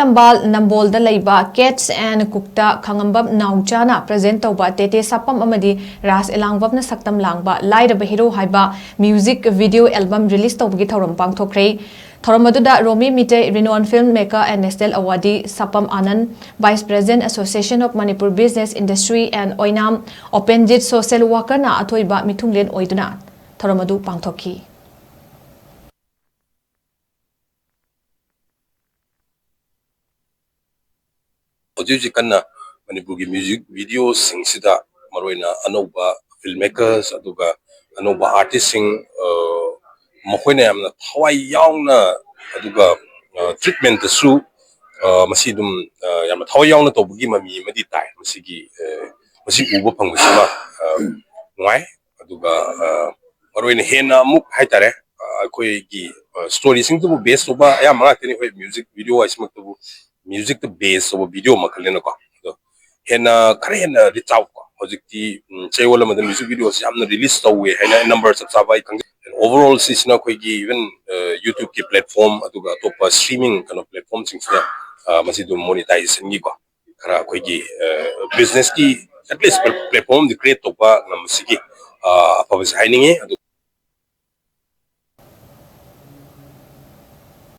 Phoijing Lambal Nambol Da Leiba Cats and Cookta Khangnbam Naocha na present Touba Tete Sapam AMADI Ras ELANGBAM na SAKTAM LANGBA LAIRABA Hero HAIBA music video album release TOUBAGI THOURAM PANGTHOKHRE THOURAM aduda Romi Mite renowned filmmaker and national awardee Sapam Anand Vice President Association of Manipur Business Industry and Oinam Openjit social worker na athoiba mithunglen oiduna THOURAM adu pangthokhi Ojuji kanna Manipur ki music videos sing sida maroina anoba filmmakers aduga anoba artists sing mahoina yamna thawai yaungna aduga treatment su masidum yamna thawai yaungna tobugi mami madi tai masigi masi uba phangusima ngai aduga maroina hena muk haitare koi gi story sing tu based oba ya manga teni hoi music video aismak tu music the base of video makalena ko hena kare hena reach out ko hojikti chewala madan music videos amna release tawe hena numbers of sabai overall sisna koi gi even YouTube ki platform aduga top streaming kind of platform sing sa masidu monetization gi ko kara koi gi business ki at least platform the create topa namasigi pabis haininge